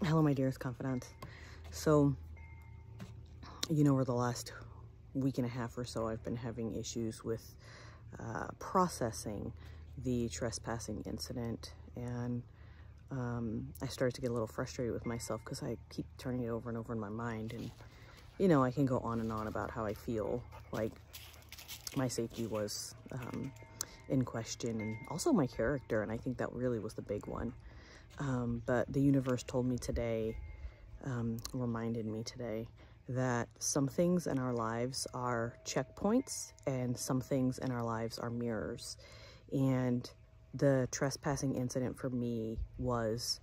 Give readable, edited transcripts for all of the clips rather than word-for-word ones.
Hello, my dearest confidant. So, over the last week and a half or so, I've been having issues with processing the trespassing incident, and I started to get a little frustrated with myself because I keep turning it over and over in my mind, and I can go on and on about how I feel like my safety was in question, and also my character, and I think that really was the big one. But the universe told me today, reminded me today, that some things in our lives are checkpoints and some things in our lives are mirrors. And the trespassing incident for me was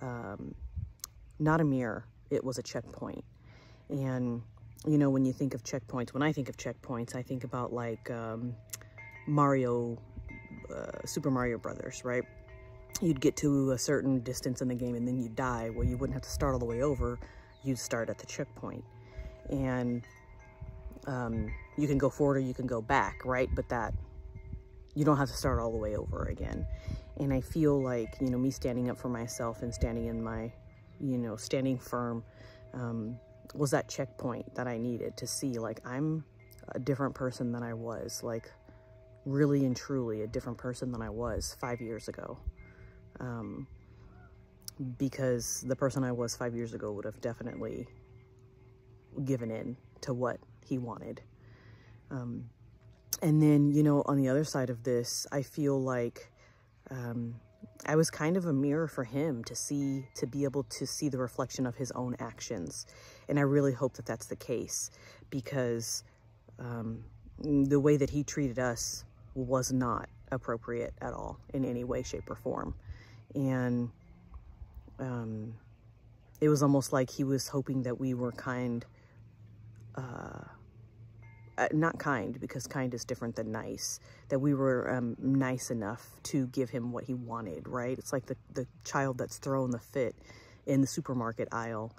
not a mirror, it was a checkpoint. And, when you think of checkpoints, when I think of checkpoints, I think about like Super Mario Brothers, right? You'd get to a certain distance in the game and then you'd die. Well, you wouldn't have to start all the way over. You'd start at the checkpoint. And you can go forward or you can go back, right? But that, you don't have to start all the way over again. And I feel like, me standing up for myself and standing in my, standing firm was that checkpoint that I needed to see, like, I'm a different person than I was, like, really and truly a different person than I was 5 years ago. Because the person I was 5 years ago would have definitely given in to what he wanted. And then, on the other side of this, I feel like I was kind of a mirror for him to be able to see the reflection of his own actions. And I really hope that that's the case, because the way that he treated us was not appropriate at all in any way, shape, or form. And it was almost like he was hoping that we were kind, not kind, because kind is different than nice, that we were nice enough to give him what he wanted, right? It's like the child that's throwing the fit in the supermarket aisle,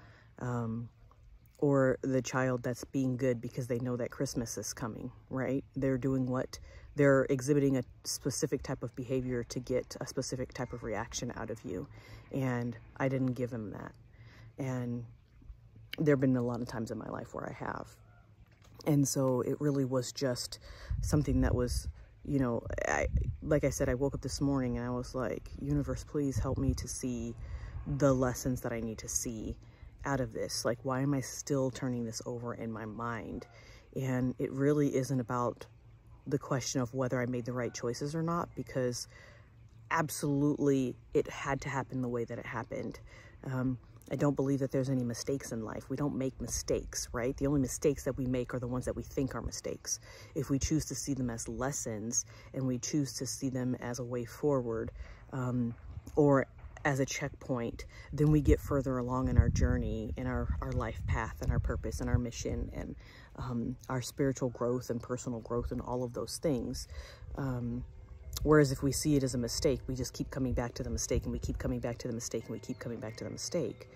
or the child that's being good because they know that Christmas is coming, right? They're exhibiting a specific type of behavior to get a specific type of reaction out of you. And I didn't give him that. And there have been a lot of times in my life where I have. And so it really was just something that was, like I said, I woke up this morning and I was like, universe, please help me to see the lessons that I need to see out of this. Like, why am I still turning this over in my mind? And it really isn't about the question of whether I made the right choices or not, because absolutely it had to happen the way that it happened. I don't believe that there's any mistakes in life. We don't make mistakes, right? The only mistakes that we make are the ones that we think are mistakes. If we choose to see them as lessons and we choose to see them as a way forward, or as a checkpoint, then we get further along in our journey, in our life path and our purpose and our mission and our spiritual growth and personal growth and all of those things. Whereas if we see it as a mistake, we just keep coming back to the mistake, and we keep coming back to the mistake, and we keep coming back to the mistake.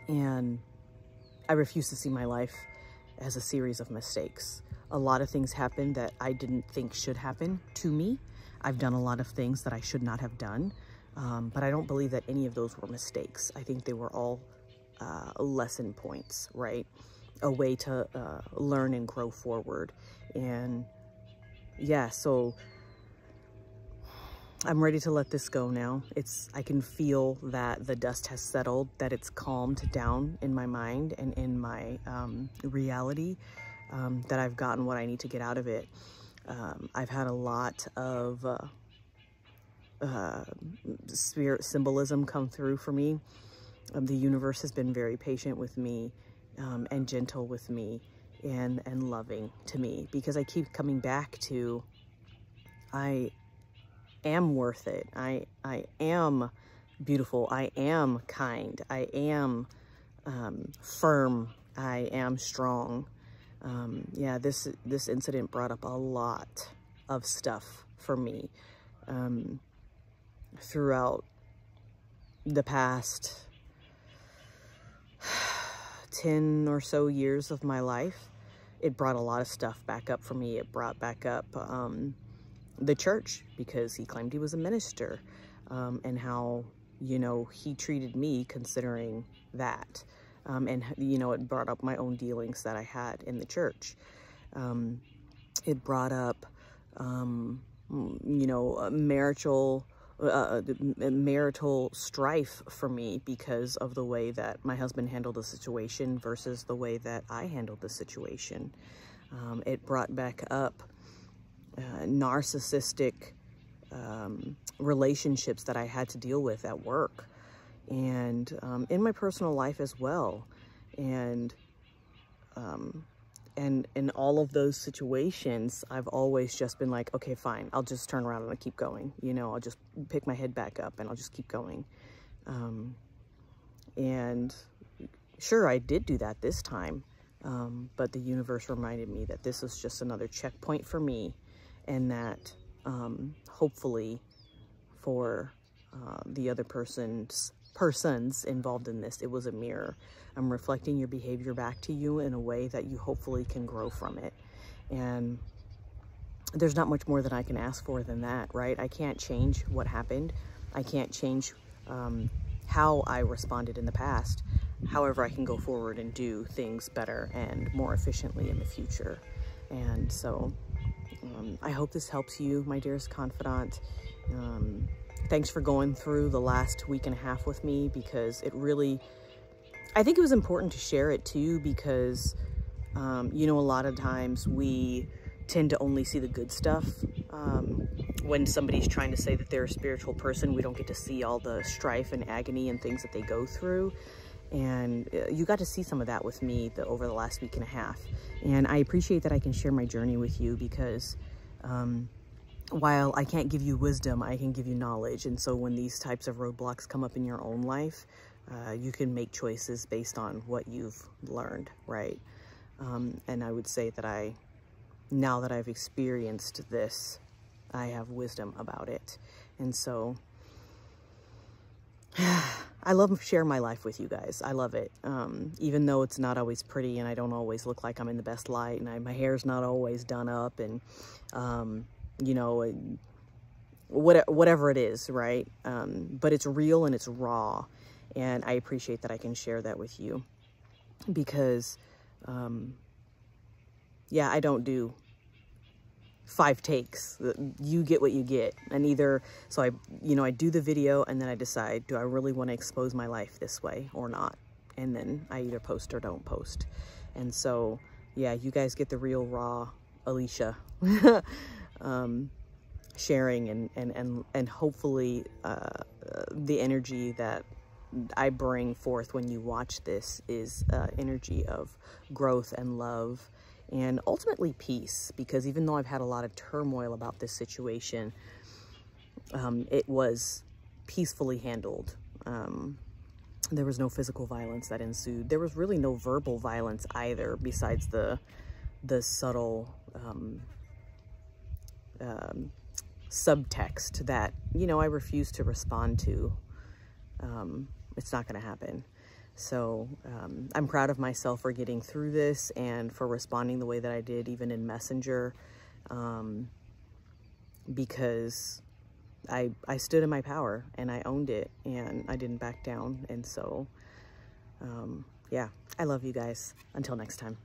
And I refuse to see my life as a series of mistakes. A lot of things happen that I didn't think should happen to me. I've done a lot of things that I should not have done, but I don't believe that any of those were mistakes. I think they were all lesson points, right? A way to learn and grow forward. And yeah, so I'm ready to let this go now. I can feel that the dust has settled, that it's calmed down in my mind and in my reality, that I've gotten what I need to get out of it. I've had a lot of spirit symbolism come through for me. The universe has been very patient with me, and gentle with me, and loving to me, because I keep coming back to, I am worth it. I am beautiful. I am kind. I am firm. I am strong. Yeah, this incident brought up a lot of stuff for me throughout the past 10 or so years of my life. It brought a lot of stuff back up for me. It brought back up the church, because he claimed he was a minister, and how you know, he treated me considering that. And, you know, it brought up my own dealings that I had in the church. It brought up, you know, marital strife for me because of the way that my husband handled the situation versus the way that I handled the situation. It brought back up narcissistic relationships that I had to deal with at work and in my personal life as well. And in all of those situations, I've always just been like, okay, fine, I'll just turn around and I'll keep going. You know, I'll just pick my head back up and I'll just keep going. And sure, I did do that this time. But the universe reminded me that this was just another checkpoint for me, and that hopefully for the other persons involved in this, it was a mirror. I'm reflecting your behavior back to you in a way that you hopefully can grow from it. And there's not much more that I can ask for than that, right? I can't change what happened. I can't change how I responded in the past. However, I can go forward and do things better and more efficiently in the future. And so I hope this helps you, my dearest confidant. Thanks for going through the last week and a half with me, because it really, I think it was important to share it too, because, you know, a lot of times we tend to only see the good stuff. When somebody's trying to say that they're a spiritual person, we don't get to see all the strife and agony and things that they go through. And you got to see some of that with me over the last week and a half. And I appreciate that I can share my journey with you, because while I can't give you wisdom, I can give you knowledge. And so when these types of roadblocks come up in your own life, you can make choices based on what you've learned, right? And I would say that now that I've experienced this, I have wisdom about it. And so I love sharing my life with you guys. I love it. Even though it's not always pretty and I don't always look like I'm in the best light, and my hair's not always done up, and, you know, whatever it is, right? But it's real and it's raw. And I appreciate that I can share that with you, because, yeah, I don't do 5 takes. You get what you get. And so I do the video and then I decide, do I really want to expose my life this way or not? And then I either post or don't post. And so, yeah, you guys get the real raw Alicia sharing, and hopefully the energy that I bring forth when you watch this is energy of growth and love, and ultimately peace, because even though I've had a lot of turmoil about this situation, it was peacefully handled. There was no physical violence that ensued. There was really no verbal violence either, besides the subtle subtext that, you know, I refuse to respond to. It's not going to happen. So I'm proud of myself for getting through this and for responding the way that I did, even in Messenger, because I stood in my power and I owned it and I didn't back down. And so, yeah, I love you guys. Until next time.